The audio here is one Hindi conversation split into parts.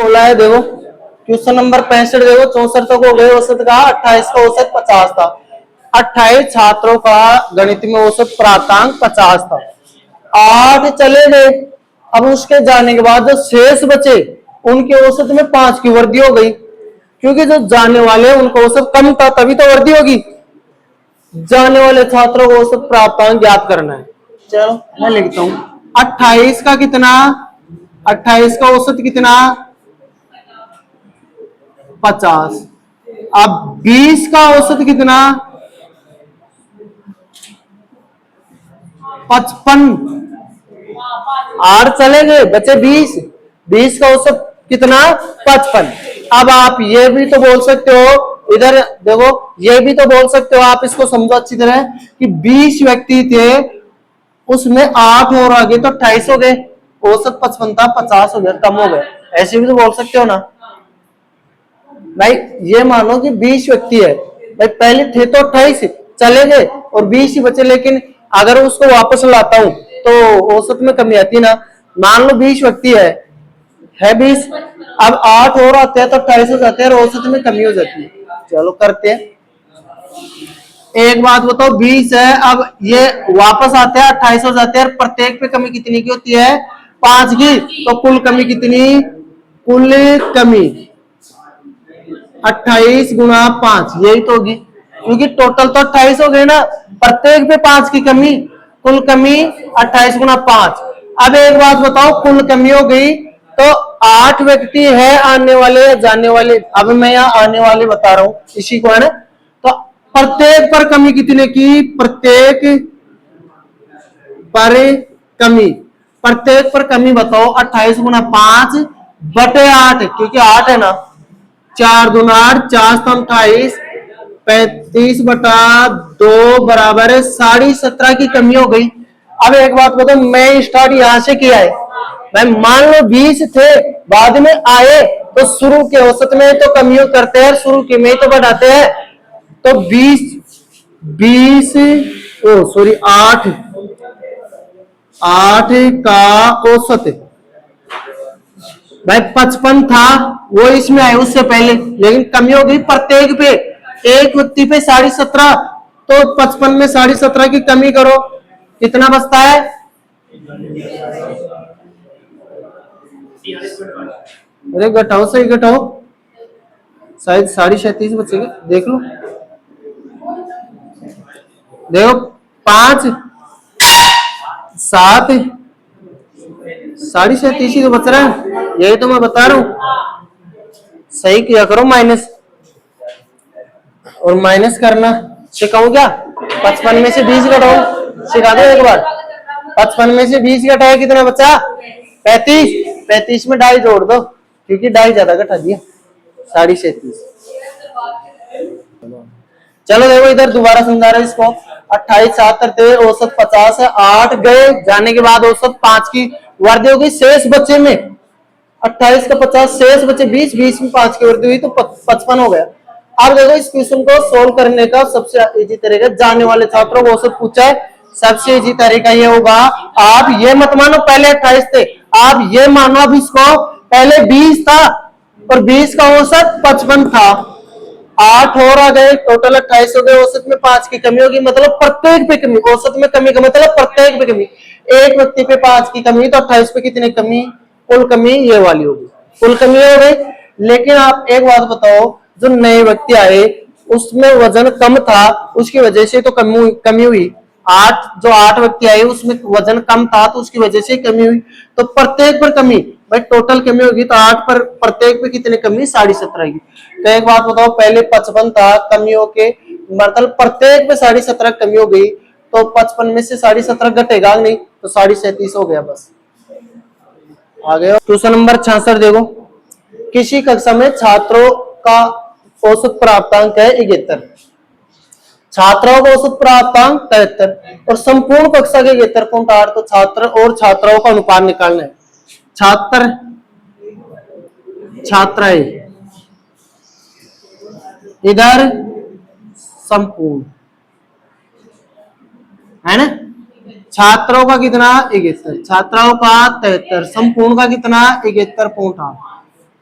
बोला है देखो, क्वेश्चन नंबर 65 देखो, 64 तक हो गए औसत का, 28 का औसत 50 था। 28 छात्रों का गणित में औसत प्राप्तांक 50 था। 8 चले गए, अब उसके जाने के बाद जो शेष बचे उनके औसत में 5 की वृद्धि हो गई, क्योंकि जो जाने वाले उनका औसत कम था तभी तो वृद्धि होगी। जाने वाले छात्रों को औसत प्राप्तांक ज्ञात करना है। चलो मैं लिखता हूं 28 का कितना, 28 का औसत कितना 50। अब 20 का औसत कितना 55। 8 चले गए बचे 20, 20 का औसत कितना 55। अब आप ये भी तो बोल सकते हो, इधर देखो ये भी तो बोल सकते हो, आप इसको समझो अच्छी तरह कि 20 व्यक्ति थे, उसमें 8 और आगे तो 28 हो गए, औसत 55 था 50 हो गया, कम हो गए, ऐसे भी तो बोल सकते हो ना भाई। ये मानो कि 20 व्यक्ति है भाई, पहले थे तो 28 चले गए और 20 ही बचे, लेकिन अगर उसको वापस लाता हूं तो औसत में कमी आती है ना। मान लो 20 व्यक्ति है 20, अब 8 और आते हैं तो 28 हो जाते हैं और औसत में कमी हो जाती है। चलो करते हैं। एक बात बताओ, 20 है, अब ये वापस आते हैं 28 हो जाते हैं, और प्रत्येक पे कमी कितनी की होती है 5 की, तो कुल कमी कितनी, कुल कमी 28 गुणा 5, यही तो होगी, क्योंकि टोटल तो 28 हो गए ना, प्रत्येक पे 5 की कमी, कुल कमी 28 गुणा 5। अब एक बात बताओ, कुल कमी हो गई तो 8 व्यक्ति है आने वाले या जाने वाले, अब मैं यहाँ आने वाले बता रहा हूं इसी को, है ना। तो प्रत्येक पर कमी कितने की, प्रत्येक पर कमी, प्रत्येक पर कमी बताओ 28 गुना 5 बटे 8, क्योंकि 8 है ना, 4 दूना 8, 4 28, 35 बटा 2 बराबर 17.5 की कमी हो गई। अब एक बात बताओ, मैं स्टार्ट यहां से किया है भाई, मान लो 20 थे बाद में आए, तो शुरू के औसत में तो कमी करते हैं, शुरू के में तो बढ़ाते हैं, तो 20 सॉरी 8 का औसत भाई 55 था, वो इसमें आए उससे पहले, लेकिन कमी हो गई प्रत्येक पे, एक व्यक्ति पे 17.5, तो 55 में 17.5 की कमी करो, कितना बचता है, अरे घटाओ, सही घटाओ, शायद 37.5 बचेगा, देख लो, देखो 5 7 37.5 ही तो बच रहा है, यही तो मैं बता रहा हूं, सही किया करो माइनस, और माइनस करना सिखाऊं क्या, 55 में से 20 घटाओ, सिखा दो एक बार। 55 में से 20 घटाया कितना बचा 35, 35 में 2.5 जोड़ दो, क्योंकि 2.5 ज्यादा घटा दिया 37.5। चलो देखो इधर दोबारा समझा रहा है इसको, 28 7 करते औसत 50 है, 8 गए, जाने के बाद औसत 5 की वृद्धि हो गई, शेष बच्चे में 28 का 50 शेष बचे 20, 20 में 5 की वृद्धि हुई तो 55 हो गया। अब देखो इस क्वेश्चन को सोल्व करने का सबसे इजी तरीका, जाने वाले छात्रों को औसत पूछा है, सबसे इजी तरीका ये होगा, आप ये मत मानो पहले 28 थे, आप ये मानो अब इसको पहले 20 था और 20 का औसत 55 था, 8 और आ गए, टोटल 28 हो गए, औसत में 5 की कमी होगी, मतलब प्रत्येक पे कमी, औसत में कमी का मतलब प्रत्येक पे कमी, एक व्यक्ति पे 5 की कमी, तो 28 पे कितनी कमी, कुल कमी ये वाली होगी, कुल कमी हो गई। लेकिन आप एक बात बताओ, जो नए व्यक्ति आए उसमें वजन कम था, उसकी वजह से तो कमी हुई, 8 व्यक्ति आए उसमें वजन कम था तो उसकी वजह से कमी हुई, तो प्रत्येक पर कमी भाई, टोटल कमी होगी तो 8 पर प्रत्येक पे कितनी कमी 17.5 की। तो एक बात बताओ, पहले 55 था, कमी होके मतलब प्रत्येक पे 17.5 कमी हो गई, तो 55 में से 17.5 घटेगा नहीं, तो 37.5 हो गया, बस आ गया। क्वेश्चन नंबर 66 देखो, किसी कक्षा में छात्रों का औसत प्राप्तांक है 71, छात्राओं का औसत प्राप्तांक 73 और संपूर्ण कक्षा के 71.8, तो छात्र और छात्राओं का अनुपात निकालना है, छात्र छात्राएं इधर संपूर्ण, है ना, छात्रों का कितना 71, छात्राओं का 73, संपूर्ण का कितना 71.8,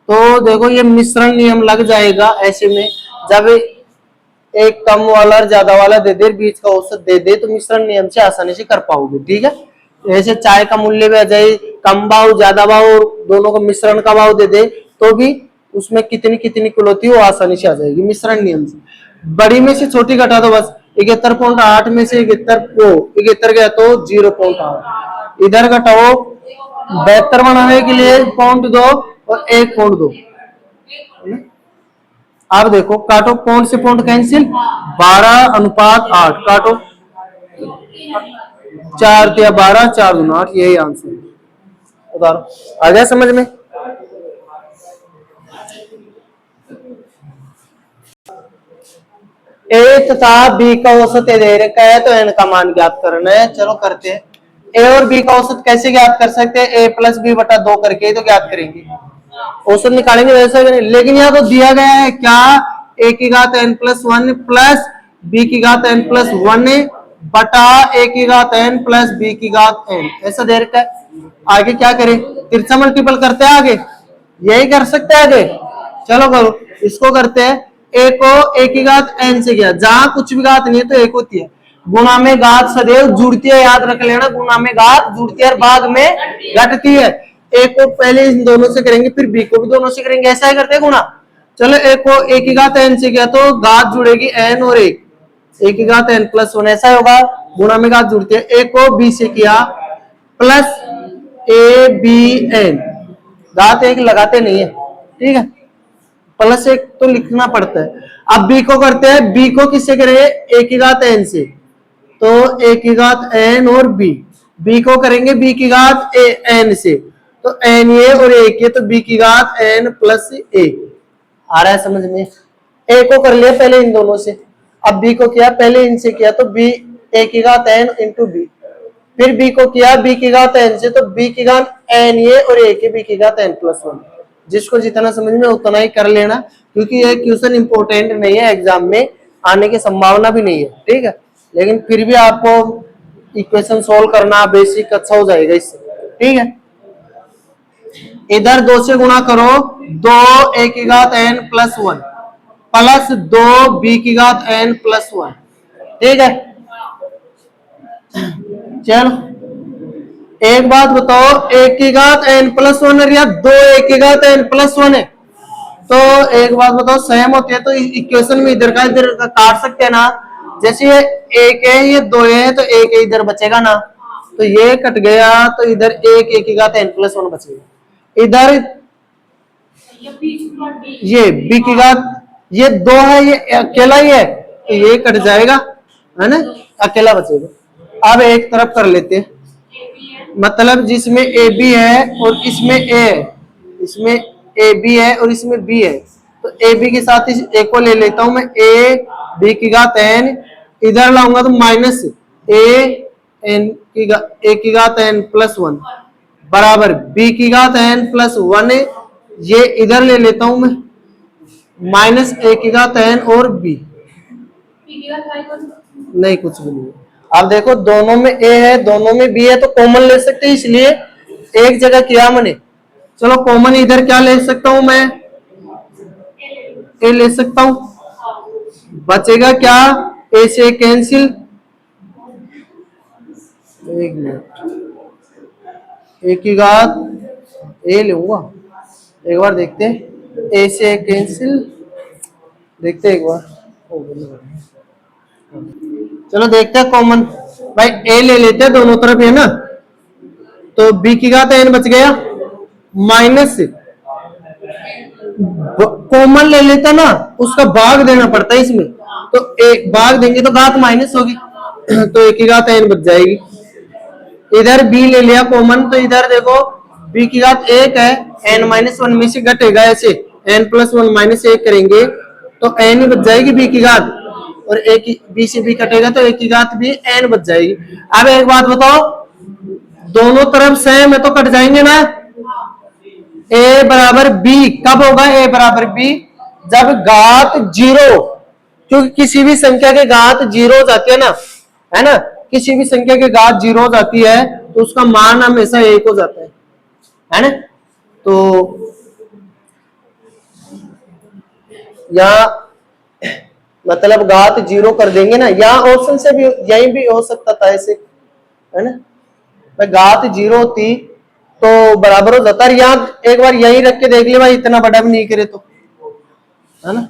तो देखो ये मिश्रण नियम लग जाएगा ऐसे में, जब एक कम वाला और ज्यादा वाला दे दे, बीच का औसत दे दे, तो मिश्रण नियम से आसानी से कर पाओगे। ठीक है, ऐसे चाय का मूल्य भी आ जाए, कम भाव ज्यादा भाव और दोनों को मिश्रण का भाव दे दे, तो भी उसमें कितनी कितनी कुल होती है वो आसानी से आ जाएगी मिश्रण नियम से। बड़ी में से छोटी घटा दो बस, 71.8 में से 71 गया तो 0.8, इधर घटाओ 72 बनाने के लिए 0.2 और 1.2। अब देखो काटो, पॉइंट से पॉइंट कैंसिल, 12:8 काटो, 4 या 12, 4 दूना 8, यही आंसर है। उतारो, आ गया समझ में। ए तथा बी का औसत दे रखा है, तो एन का मान ज्ञात करना है। चलो करते हैं। ए और बी का औसत कैसे ज्ञात कर सकते हैं? ए प्लस बी बटा 2 करके तो ज्ञात करेंगे, औसत निकालेंगे वैसे भी नहीं। लेकिन यहाँ तो दिया गया है क्या, ए की घात n प्लस 1 प्लस बी की घात n प्लस 1 बटा ए की घात n प्लस बी की घात n, ऐसा दे रखा है। आगे क्या करें, तिरछा मल्टीपल करते हैं, आगे यही कर सकते हैं आगे। चलो करो, इसको करते हैं। ए को ए की घात n से किया, जहां कुछ भी घात नहीं है तो एक होती है। गुणा में घात सदैव जुड़ती है, याद रख लेना, गुणा में घात जुड़ती है और भाग में घटती है। ए को पहले इन दोनों से करेंगे, फिर बी को भी दोनों से करेंगे, ऐसा ही करते हैं गुणा। चलो ए को ए की घात n से किया तो घात जुड़ेगी n और एक, ए की घात n प्लस 1, ऐसा होगा, गुणा में घात जुड़ती है। ए को बी से किया प्लस ए बी एन, घात एक लगाते नहीं है, ठीक है, प्लस एक तो लिखना पड़ता है। अब बी को करते हैं, बी को किससे करेंगे, ए की घात n से, तो ए की घात n और बी, बी को करेंगे बी की घात n से, तो n ये और एक ये, तो बी की घात n प्लस ए। आ रहा है समझ में। ए को कर लिया पहले इन दोनों से, अब बी को किया पहले इनसे किया, तो बी ए की घात n इंटू बी, फिर बी को किया बी की घात n से, तो बी की घात n ये और ए की बी की घात n प्लस 1। जिसको जितना समझ में उतना ही कर लेना, क्योंकि ये क्वेश्चन इंपॉर्टेंट नहीं है, एग्जाम में आने की संभावना भी नहीं है, ठीक है। लेकिन फिर भी आपको इक्वेशन सोल्व करना बेसिक अच्छा हो जाएगा इससे, ठीक है। इधर 2 से गुणा करो, 2 ए की घात n प्लस 1 प्लस 2 बी की घात n प्लस 1, ठीक है। चलो एक बात बताओ, एक की घात n प्लस 1 है या 2 एक की घात n प्लस 1 है? तो एक बात बताओ, सेम होती है तो इक्वेशन में इधर का काट सकते हैं ना। जैसे ये एक है ये 2 है, तो एक इधर बचेगा ना, तो ये कट गया, तो इधर एक की घात n प्लस 1 बचेगा। इधर ये बी की घात, ये 2 है, ये अकेला ही है, तो ये कट जाएगा, है ना, अकेला बचेगा। अब एक तरफ कर लेते हैं, मतलब जिसमें ए बी है और इसमें ए है, इसमें ए बी है और इसमें बी है, तो ए बी के साथ इस ए को ले लेता हूं मैं, ए बी की घात n, इधर लाऊंगा तो माइनस ए की घात n प्लस 1 बराबर बी की घात n प्लस 1, ये इधर ले लेता हूं मैं, माइनस ए की घात n और बी, नहीं कुछ भी नहीं। अब देखो दोनों में ए है दोनों में बी है, तो कॉमन ले सकते हैं, इसलिए एक जगह किया मैंने। चलो कॉमन इधर क्या ले सकता हूं मैं, ए ले सकता हूं, बचेगा क्या, ए से कैंसिल, एक मिनट, ए की घात ए लूंगा, एक बार देखते हैं, ए से कैंसिल, देखते एक बार, चलो देखते हैं कॉमन, भाई ए ले लेते हैं दोनों तरफ है ना, तो बी की घात n बच गया, माइनस कॉमन ले लेता ना, उसका भाग देना पड़ता है इसमें, तो एक भाग देंगे तो घात माइनस होगी, तो ए की घात n बच जाएगी। इधर b ले लिया कॉमन, तो इधर देखो b की घात 1 है, n माइनस 1 में से घटेगा, ऐसे n प्लस 1 माइनस 1 करेंगे तो n ही बच जाएगी b की घात, और एक बी से बी कटेगा तो एक की घात भी n बच जाएगी। अब एक बात बताओ, दोनों तरफ सेम है तो कट जाएंगे ना, a बराबर b कब होगा, a बराबर b जब घात 0, क्योंकि किसी भी संख्या के घात 0 हो जाती है ना, है ना, किसी भी संख्या के घात 0 हो जाती है तो उसका मान हमेशा 1 हो जाता है ना। तो यहाँ मतलब घात 0 कर देंगे ना, यहाँ ऑप्शन से भी यही भी हो सकता था ऐसे, है ना, भाई घात 0 होती तो बराबर हो जाता। यहाँ एक बार यही रख के देख ले भाई, इतना बड़ा भी नहीं करे तो, है ना।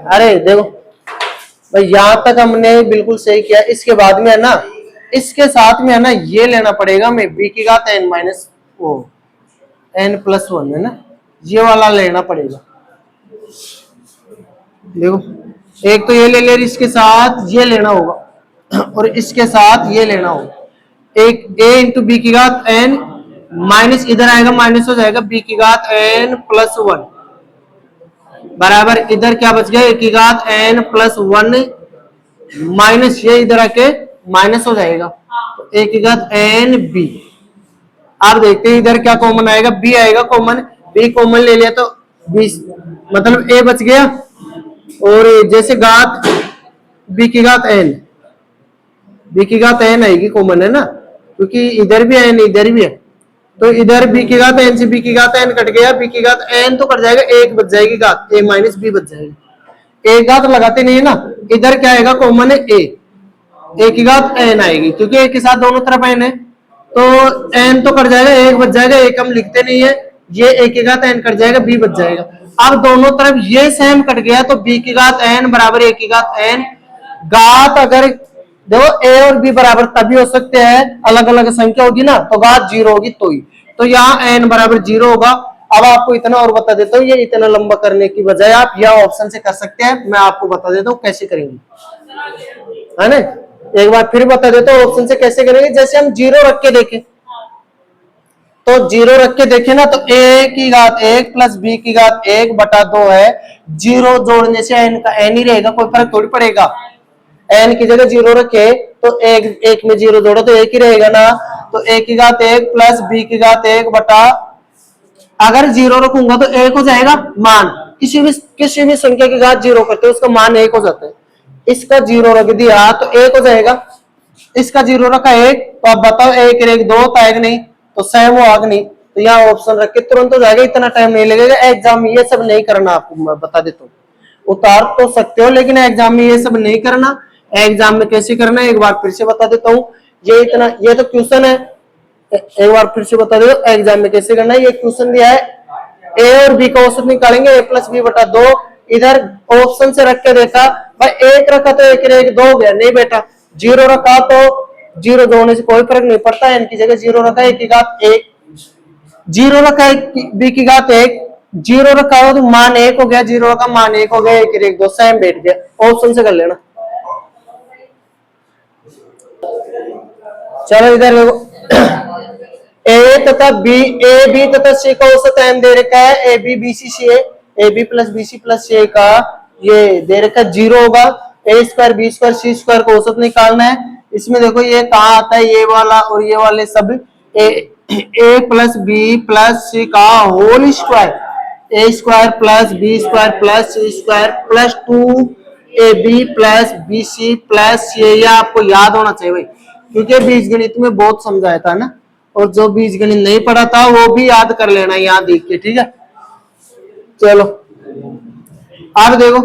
अरे देखो भाई यहाँ तक हमने बिल्कुल सही किया। इसके बाद में है ना, इसके साथ में है ना ये लेना पड़ेगा हमें बी की घात n माइनस वो n+1, है ना, ये वाला लेना पड़ेगा। देखो एक तो ये ले ले, इसके साथ ये लेना होगा और इसके साथ ये लेना होगा। एक a इंटू बी की घात n माइनस, इधर आएगा माइनस हो जाएगा बी की घात n+1 बराबर, इधर क्या बच गया, एक की घात n+1 माइनस ये इधर आके माइनस हो जाएगा, तो एक की घात n b। आप देखते हैं इधर क्या कॉमन आएगा, b आएगा कॉमन, b कॉमन ले लिया तो b मतलब a बच गया, और जैसे घात b की घात n, b की घात n आएगी कॉमन, है ना, क्योंकि इधर भी है n इधर भी है, तो इधर b की घात n से b की घात n कट गया, b की घात n तो कट जाएगा, एक बच जाएगी घात a माइनस b बच जाएगी। एक घात लगाते नहीं है ना, इधर क्या आएगा कॉमन है a की घात n आएगी, क्योंकि a के साथ दोनों तरफ n है, तो n तो कट जाएगा, एक बच जाएगा, एक हम लिखते नहीं है, ये a की घात n कट जाएगा, b बच जाएगा। अब दोनों तरफ ये सेम कट गया तो b की घात n बराबर a की घात n। घात अगर देखो a और b बराबर तभी हो सकते हैं, अलग अलग संख्या होगी ना तो घात 0 होगी तो यहाँ n बराबर 0 होगा। अब आपको इतना और बता देता हूँ, ये इतना लंबा करने की बजाय आप यह ऑप्शन से कर सकते हैं, मैं आपको बता देता हूँ कैसे करेंगे, है ना। एक बार फिर बता देता हूँ ऑप्शन से कैसे करेंगे। जैसे हम 0 रख के देखें, तो 0 रख के देखें ना, तो a की घात 1 प्लस b की घात 1/2 है, 0 जोड़ने से n का n ही रहेगा, कोई फर्क थोड़ी पड़ेगा। n की जगह 0 रखे तो एक में 0 जोड़ो तो एक ही रहेगा ना, तो a की घात 1 प्लस b की घात 1 बटा, अगर 0 रखूंगा तो 1 हो जाएगा मान, किसी भी संख्या की घात 0 करते हो उसका मान 1 हो जाता है। इसका 0 रख दिया तो 1 हो जाएगा, इसका 0 रखा 1, तो अब बताओ 1 1 2 तो आएगा नहीं, तो सेम हो आग नहीं, तो यहाँ ऑप्शन रख के तुरंत हो जाएगा, इतना टाइम नहीं लगेगा। एग्जाम में ये सब नहीं करना, आपको मैं बता देता हूँ, उतार तो सकते हो लेकिन एग्जाम में ये सब नहीं करना। एग्जाम में कैसे करना है एक बार फिर से बता देता हूँ, ये तो क्वेश्चन है, एक बार फिर से बता दो एग्जाम में कैसे करना है। ये क्वेश्चन दिया है, ए और बी का औसत निकालेंगे a+b/2, इधर ऑप्शन से रख के देखा भाई, 1 रखा तो 1 1 2 हो गया, नहीं बेटा 0 रखा तो 0 जोड़ने से कोई फर्क नहीं पड़ता, इनकी जगह 0 रखा है, 1 की घात 1, 0 रखा है b की घात 1, 0 रखा हो तो मान 1 हो गया, 0 रखा मान 1 हो गया, 1 1 2 सेम बैठ गया, ऑप्शन से कर लेना। चलो इधर देखो ए तथा बी, ए बी तथा सी का औसत m दे रखा है, A B B C C है, A B plus B C plus C का ये दे रखा है 0 होगा, A square B square C square का औसत निकालना है। इसमें देखो ये कहाँ आता है, ये वाला और ये वाले सब A plus B plus C का whole square, A square plus B square plus C square plus 2ab plus B C plus ये आपको याद होना चाहिए भाई, क्योंकि बीजगणित में बहुत समझाया था ना, और जो बीजगणित नहीं पढ़ा था वो भी याद कर लेना यहाँ देख के, ठीक है। चलो अब देखो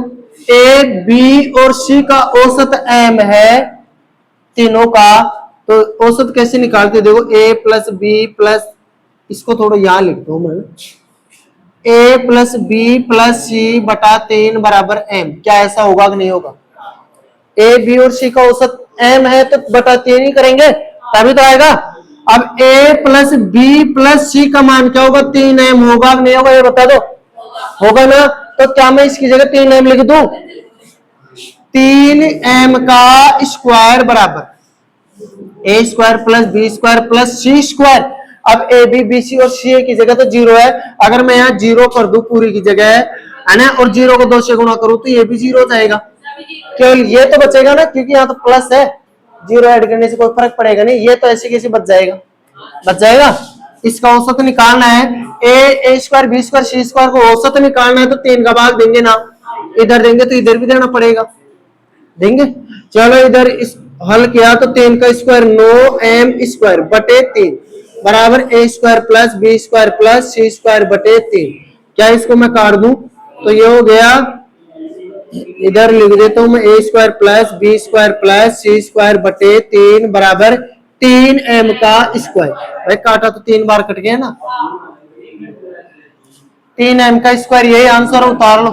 ए बी और सी का औसत m है तीनों का, तो औसत कैसे निकालते, देखो a प्लस बी प्लस, इसको थोड़ा यहाँ लिख दो मैं, a प्लस बी प्लस सी बटा 3 बराबर m, क्या ऐसा होगा कि नहीं होगा। a b और c का औसत m है तो बटा 3 ही करेंगे तभी तो आएगा। अब a plus B plus C का मान क्या होगा, 3m होगा कि नहीं होगा, ये बता दो, होगा ना, तो क्या मैं इसकी जगह 3m लिख दूं, 3m का स्क्वायर बराबर a square plus B square plus C square. अब ए बी बी सी और सी की जगह तो 0 है, अगर मैं यहाँ 0 कर दूं पूरी की जगह, है ना, और 0 को 2 से गुणा करूं तो ये भी 0 हो जाएगा, केवल ये तो बचेगा ना, क्योंकि यहाँ तो प्लस है, 0 ऐड करने से कोई फर्क पड़ेगा नहीं, ये तो ऐसे कैसे बच जाएगा। इसका औसत निकालना है, ए square B square C square को औसत निकालना है, तो 3 का भाग देंगे ना, इधर देंगे तो इधर भी देना पड़ेगा, देंगे। चलो इधर इस हल किया तो 3 का स्क्वायर 9m स्क्वायर बटे 3, बराबर A square plus B square plus C square बटे 3। क्या इसको मैं काट दूं तो ये हो गया, इधर लिख देता हूं मैं A square plus B square plus C square बटे 3 बराबर 3m का स्क्वायर। भाई काटा तो 3 बार कट गया ना, 3m का स्क्वायर, यही आंसर उतार लो।